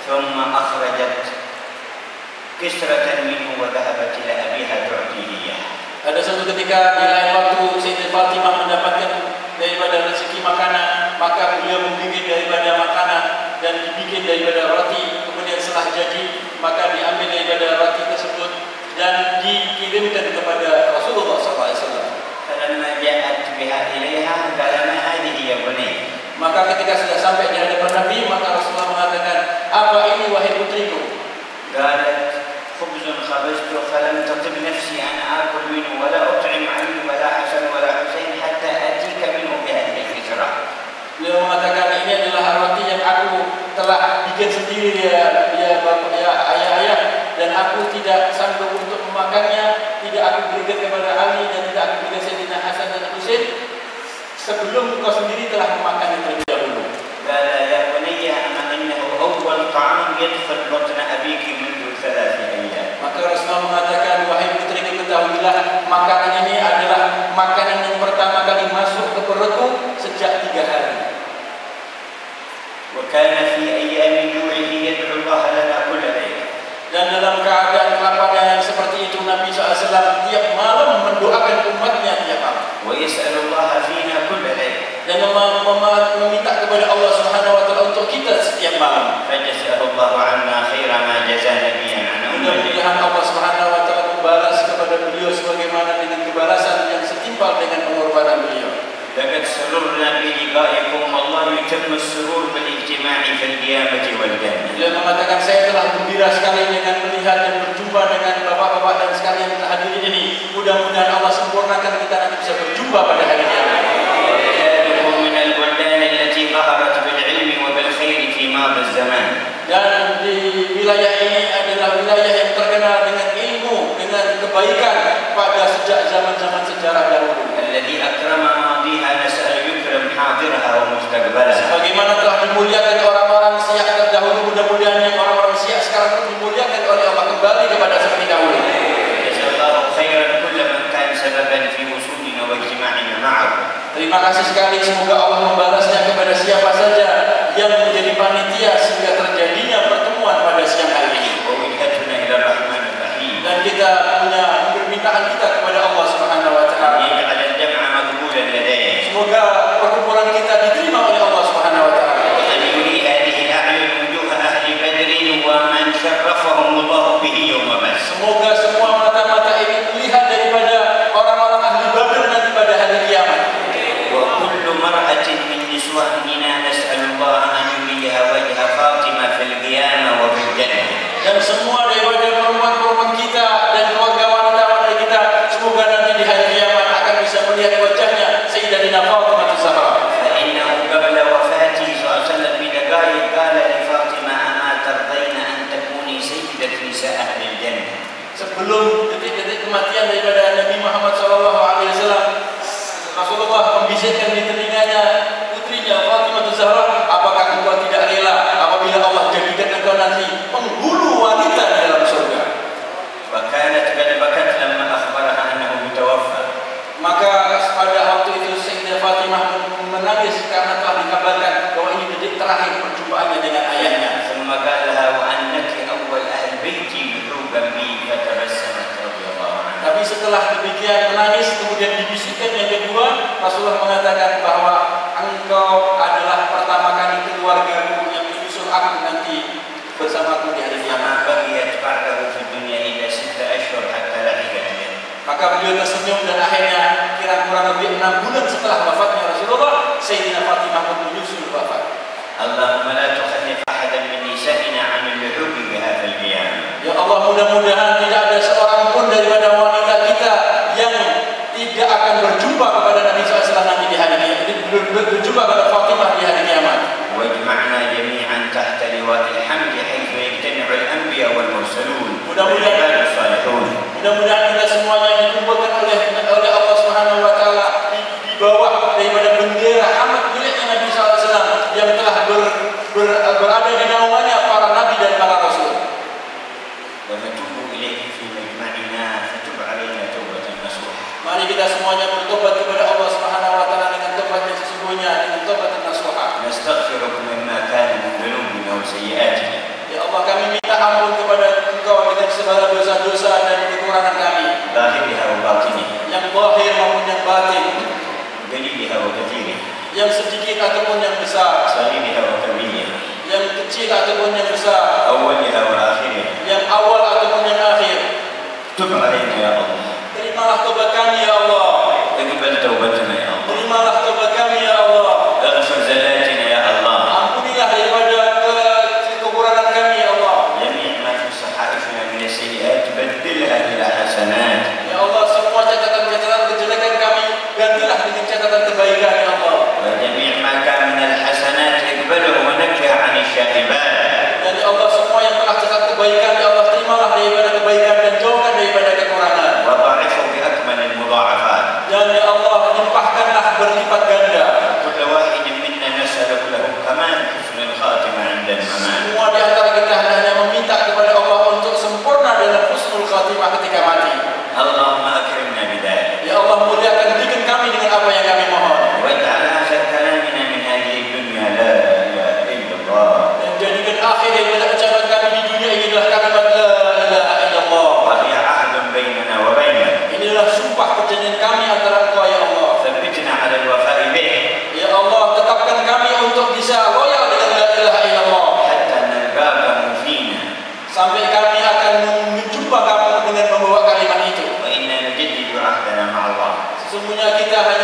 ثم أخرجت كسرة منه وذهبت إلى أبيها تعطيه إياه. Ada satu ketika di lain waktu Sayyidah Fatimah mendapatkan daripada rezeki makanan, maka beliau membuat daripada makanan dan dibikin daripada roti, kemudian setelah jadi maka diambil daripada roti tersebut dan dikirimkan kepada Rasulullah SAW. فلما جاءت بها إليها قال ما هذه يا بني. Maka ketika sudah sampai di hadapan Nabi, maka Rasulullah mengatakan, apa ini wahai putriku? قالت خبز خبزته فلم تطب نفسي أن آكل منه ولا أطعم علي ولا حسن ولا حسين حتى آتيك منه بهذه الكسرة. Beliau mengatakan, ini adalah roti yang aku telah bikin sendiri ya ayah-ayah, dan aku tidak sanggup untuk memakannya, tidak aku berikan kepada Ali dan tidak aku berikan Sayyidina Hasan dan Husain sebelum engkau sendiri telah memakannya terlebih dahulu. قال يا بني أما إنه أول طعام يدخل بطن أبيك منذ 3 أيام. Maka Rasulullah mengatakan, wahai putriku, ketahuilah makanan ini adalah makanan yang pertama kali masuk ke perutku sejak 3 hari. وكان في أيام جوعه يدعو الله لنا كل ليلة. Dan dalam keadaan kelaparan yang seperti itu, Nabi SAW tiap malam mendoakan umatnya tiap malam. ويسأل الله فينا كل ليلة. Dan meminta kepada Allah Subhanahu Wa Taala untuk kita setiap malam. فجزاه الله عنا خير ما جزى نبيا عن أمته. Mudah-mudahan Allah Subhanahu Wa Taala membalas kepada beliau sebagaimana dengan kebalasan yang setimpal dengan pengorbanan beliau. لقد سررنا بلقائكم والله يتم السرور بالاجتماع في القيامة والجنة. Beliau mengatakan, saya telah gembira sekali dengan melihat dan berjumpa dengan bapak-bapak dan sekalian yang hadir ini. Mudah-mudahan Allah sempurnakan kita nanti bisa berjumpa pada hari kiamat. بلادكم من البلدان التي ظهرت بالعلم وبالخير في ماضي الزمان. Dan di wilayah ini adalah wilayah yang terkenal dengan ilmu, dengan kebaikan pada sejak zaman-zaman sejarah dahulu. الذي أكرم ماضيها نسأل يكرم حاضرها ومستقبلها. Sebagaimana telah dimuliakan orang-orang Syiah terdahulu, mudah-mudahan yang orang-orang Syiah sekarang pun dimuliakan oleh Allah kembali kepada seperti dahulu. Jazakallahu khairan kull man kan sababan fi wusulina wa ijtima'ina ma'ahu. Terima kasih sekali, semoga Allah membalasnya kepada siapa saja yang menjadi panitia sehingga terjadinya pertemuan pada siang hari ini. Wa wajhatuna ila rahmanir rahim. Dan kita punya permintaan kita kepada Allah Subhanahu Wa Taala. Semoga perkumpulan kita diterima oleh Allah Subhanahu Wa Taala. Semoga semua mata-mata ini melihat daripada orang-orang ahli Badr nanti pada hari kiamat. Dan semua daripada perempuan-perempuan kita dan keluarga wanita-wanita kita, semoga nanti di hari kiamat akan bisa melihat wajahnya Sayyidatina Fatimah Az-Zahra. Sebelum detik-detik kematian daripada Nabi Muhammad SAW, Rasulullah membisikkan di telinganya putrinya Fatimah Az-Zahra, apakah engkau tidak rela apabila Allah jadikan engkau nanti penghulu wanita di dalam surga? Maka pada waktu itu Sayyidah Fatimah menangis karena telah dikabarkan bahwa ini detik terakhir perjumpaannya dengan ayahnya. Tapi setelah demikian menangis, kemudian dibisikkan yang kedua, Rasulullah mengatakan bahwa engkau adalah pertama kali keluargaku yang menyusul aku nanti bersamaku di hari kiamat. Maka beliau tersenyum dan akhirnya kurang lebih 6 bulan setelah wafatnya Rasulullah, Sayyidina Fatimah pun menyusul wafat. Allahumma la tukhallif ahadan min nisa'ina 'an al-luhub bi hadzal qiyam. Ya Allah, mudah-mudahan tidak ada seorang pun daripada wanita kita yang tidak akan berjumpa kepada Nabi SAW nanti di hari kiamat, berjumpa kepada Fatimah di hari kiamat. Wajma'na jami'an tahta liwa'il hamdi haitsu yajtami'u al-anbiya wal mursalun. Mudah-mudahan kita semuanya dikumpulkan oleh Allah Subhanahu Wa Taala di bawah daripada bendera hamd miliknya Nabi SAW yang telah berada di naungannya para nabi dan para rasul. Mari kita semuanya bertobat kepada Allah Subhanahu Wa Taala سيئاتنا. Ya Allah, kami minta ampun kepada Engkau dengan segala dosa-dosa dan kekurangan kami, ظاهرها وباطنها yang zahir maupun yang batin, قليلها وكثيرها yang sedikit ataupun yang besar, صغيرها وكبيرها yang kecil ataupun yang besar, أولها وآخرها. yang awal ataupun yang akhir. تب علينا يا الله. Terimalah taubat kami ya Allah. اقبل توبتنا يا الله. Terimalah taubat kami ya Allah. اغفر زلاتنا يا الله. Ampunilah daripada kekurangan kami ya Allah. جميع ما في صحائفنا من السيئات بدلها إلى حسنات. Ya Allah, semua catatan-catatan kejelekan kami gantilah dengan catatan kebaikan ya Allah. وجميع ما كان من الحسنات اقبله ونكه عن الشائبات. Dan ya Allah, semua yang telah catat kebaikan ya Allah, terimalah daripada kebaikan dan jauhkan daripada kekurangan. وضاعفه بأكمل المضاعفات. Dan ya Allah, limpahkanlah berlipat ganda. كل واحد منا نسأل له كمان حسن الخاتمة عند الممات. Semua di antara kita hanya meminta kepada Allah untuk sempurna dalam husnul khatimah ketika mati. اللهم أكرمنا بذلك. Ya Allah, muliakan berikan kami dengan apa yang kami mohon. واجعل آخر كلامنا من هذه الدنيا لا إله إلا الله. Dan jadikan akhir daripada ucapan kami di dunia ini adalah kalimat la ilaha illallah. وهي عهد بيننا وبينك. Inilah sumpah perjanjian kami antara Engkau ya Allah. ثبتنا على الوفاء به Ya Allah, tetapkan kami untuk bisa loyal dengan la ilaha illallah حتى نلقاك مفينا. sampai kami akan menjumpa kamu dengan membawa kalimat itu. وإنا نجدد عهدنا مع الله. Sesungguhnya kita hanya